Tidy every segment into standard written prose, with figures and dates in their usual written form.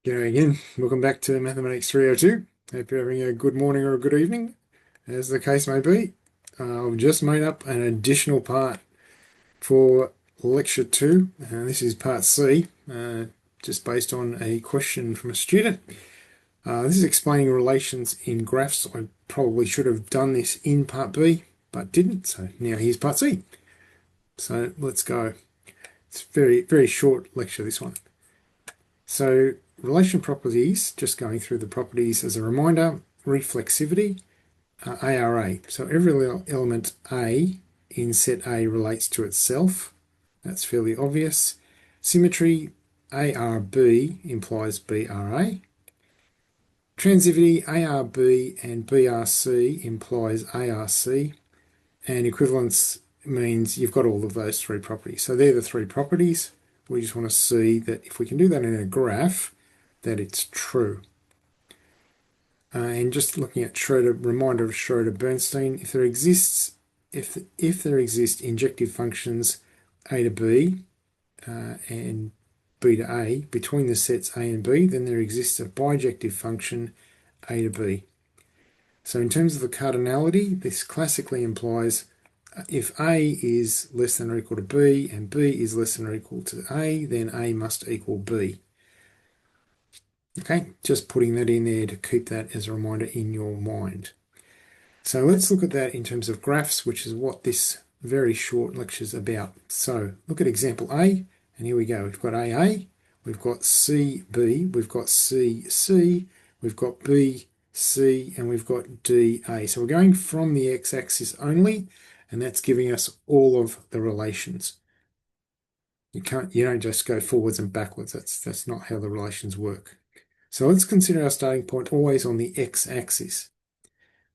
G'day again. Welcome back to Mathematics 302. Hope you're having a good morning or a good evening, as the case may be. I've just made up an additional part for Lecture 2. This is Part C, just based on a question from a student. This is explaining relations in graphs. I probably should have done this in Part B, but didn't. So now here's Part C. So let's go. It's a very, very short lecture, this one. So relation properties, just going through the properties as a reminder, reflexivity, ARA. So every element A in set A relates to itself. That's fairly obvious. Symmetry, ARB implies BRA. Transitivity, ARB and BRC implies ARC. And equivalence means you've got all of those three properties. So they're the three properties. We just want to see that if we can do that in a graph, that it's true. And just looking at Schroeder, reminder of Schroeder-Bernstein, if there exist injective functions a to b and b to a between the sets a and b, then there exists a bijective function a to b. So in terms of the cardinality, this classically implies if a is less than or equal to b and b is less than or equal to a, then a must equal b. Okay, just putting that in there to keep that as a reminder in your mind. So let's look at that in terms of graphs, which is what this very short lecture is about. So look at example A, and here we go. We've got AA, we've got CB, we've got CC, we've got BC, and we've got DA. So we're going from the x-axis only, and that's giving us all of the relations. You don't just go forwards and backwards. That's not how the relations work. So let's consider our starting point always on the x-axis.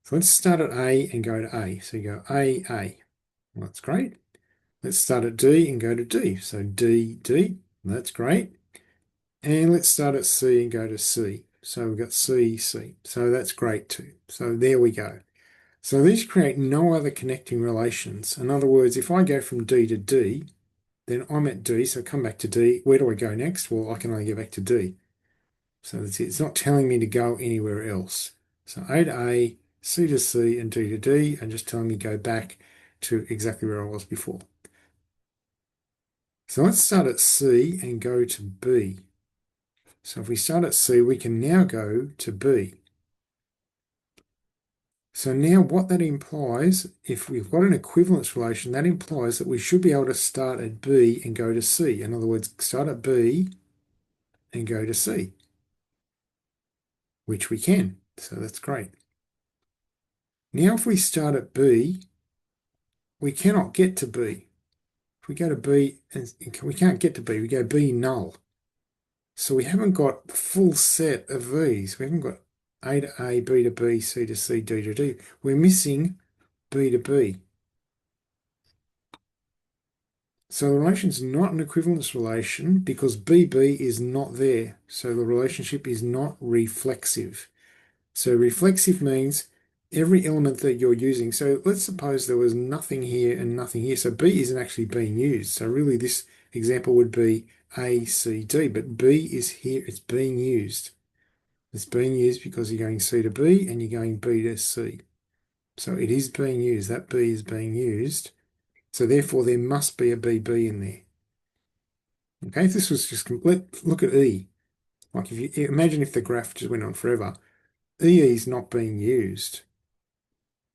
So let's start at A and go to A. So you go A, A. Well, that's great. Let's start at D and go to D. So D, D. That's great. And let's start at C and go to C. So we've got C, C. So that's great too. So there we go. So these create no other connecting relations. In other words, if I go from D to D, then I'm at D. So come back to D. Where do I go next? Well, I can only go back to D. So that's it. It's not telling me to go anywhere else. So A to A, C to C, and D to D, and just telling me to go back to exactly where I was before. So let's start at C and go to B. So if we start at C, we can now go to B. So now what that implies, if we've got an equivalence relation, that implies that we should be able to start at B and go to C. In other words, start at B and go to C, which we can. So that's great. Now if we start at B, we cannot get to B. If we go to B, and we can't get to B, we go B null. So we haven't got the full set of these. We haven't got A to A, B to B, C to C, D to D. We're missing B to B. So the relation's not an equivalence relation because BB is not there. So the relationship is not reflexive. So reflexive means every element that you're using. So let's suppose there was nothing here and nothing here. So B isn't actually being used. So really this example would be A, C, D, but B is here. It's being used. It's being used because you're going C to B and you're going B to C. So it is being used. That B is being used. So therefore there must be a BB in there. Okay, if this was just, look at E. Like if you imagine if the graph just went on forever, EE is not being used.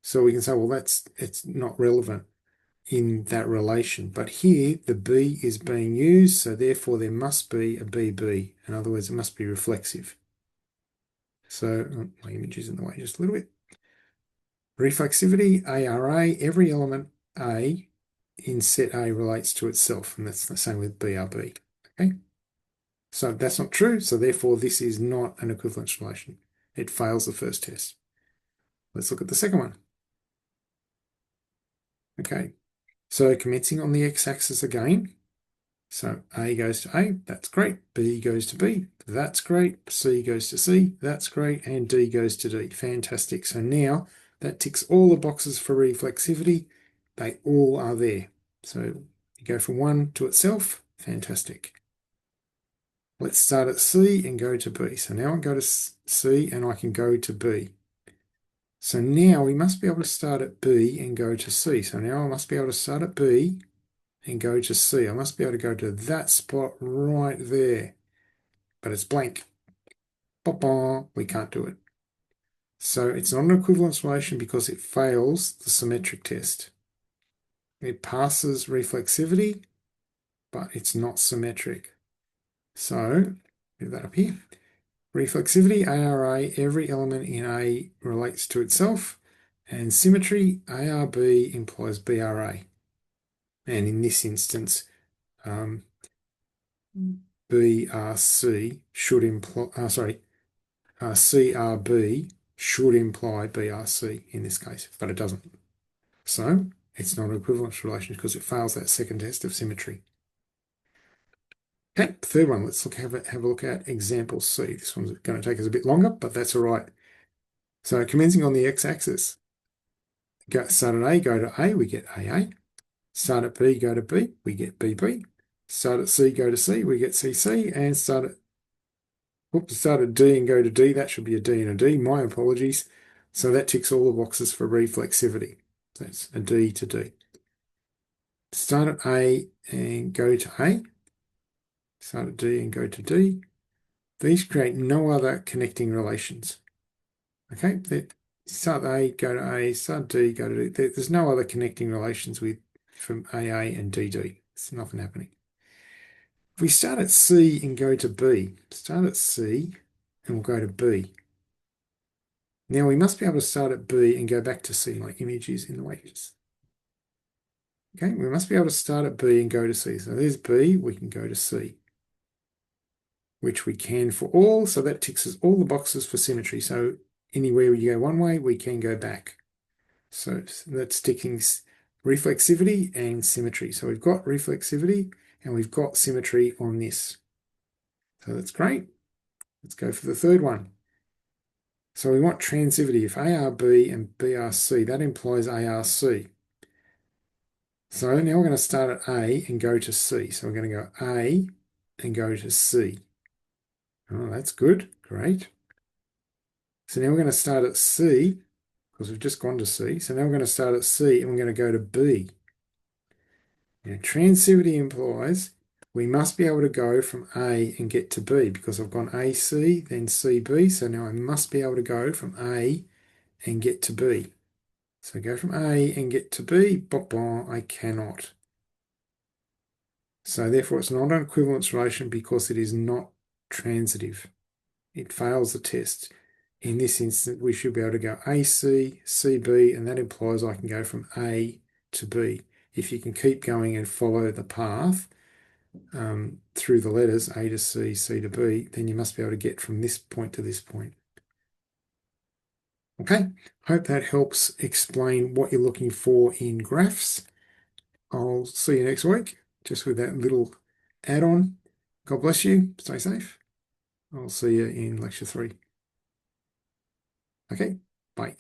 So we can say, well, it's not relevant in that relation. But here, the B is being used, so therefore there must be a BB. In other words, it must be reflexive. So my image is in the way just a little bit. Reflexivity, ARA, every element A in set A relates to itself, and that's the same with BRB. Okay, so that's not true, so therefore this is not an equivalence relation. It fails the first test. Let's look at the second one. Okay, so commencing on the x-axis again. So A goes to A, that's great. B goes to B, that's great. C goes to C, that's great. And D goes to D, fantastic. So now that ticks all the boxes for reflexivity. They all are there. So you go from one to itself, fantastic. Let's start at C and go to B. So now I can go to C and I can go to B. So now we must be able to start at B and go to C. So now I must be able to start at B and go to C. I must be able to go to that spot right there, but it's blank. Ba-ba, we can't do it. So it's not an equivalence relation because it fails the symmetric test. It passes reflexivity, but it's not symmetric. So, move that up here. Reflexivity, ARA, every element in A relates to itself. And symmetry, ARB implies BRA. And in this instance, BRC should imply, CRB should imply BRC in this case, but it doesn't. So it's not an equivalence relation because it fails that second test of symmetry. Okay, third one, let's have a look at example C. This one's going to take us a bit longer, but that's all right. So commencing on the x-axis, start at A, go to A, we get AA. Start at B, go to B, we get BB. Start at C, go to C, we get CC. And start at D and go to D, that should be a D and a D. My apologies. So that ticks all the boxes for reflexivity. That's a D to D. Start at A and go to A. Start at D and go to D. These create no other connecting relations. Okay, start A, go to A, start D, go to D. There's no other connecting relations from AA and DD. There's nothing happening. If we start at C and go to B, start at C and we'll go to B. Now we must be able to start at B and go back to C. My image is in the way. Okay, we must be able to start at B and go to C. So there's B, we can go to C, which we can for all. So that ticks us all the boxes for symmetry. So anywhere you go one way, we can go back. So that's ticking reflexivity and symmetry. So we've got reflexivity and we've got symmetry on this. So that's great. Let's go for the third one. So we want transivity. If ARB and BRC, that implies ARC. So now we're going to start at A and go to C. So we're going to go A and go to C. Oh, that's good. Great. So now we're going to start at C because we've just gone to C. So now we're going to start at C and we're going to go to B. Now, transivity implies we must be able to go from A and get to B because I've gone AC, then CB. So now I must be able to go from A and get to B. So go from A and get to B, I cannot. So therefore it's not an equivalence relation because it is not transitive. It fails the test. In this instance, we should be able to go AC, CB, and that implies I can go from A to B. If you can keep going and follow the path through the letters A to C, C to B, then you must be able to get from this point to this point. Okay, hope that helps explain what you're looking for in graphs. I'll see you next week, just with that little add-on. God bless you. Stay safe. I'll see you in lecture 3. Okay, bye.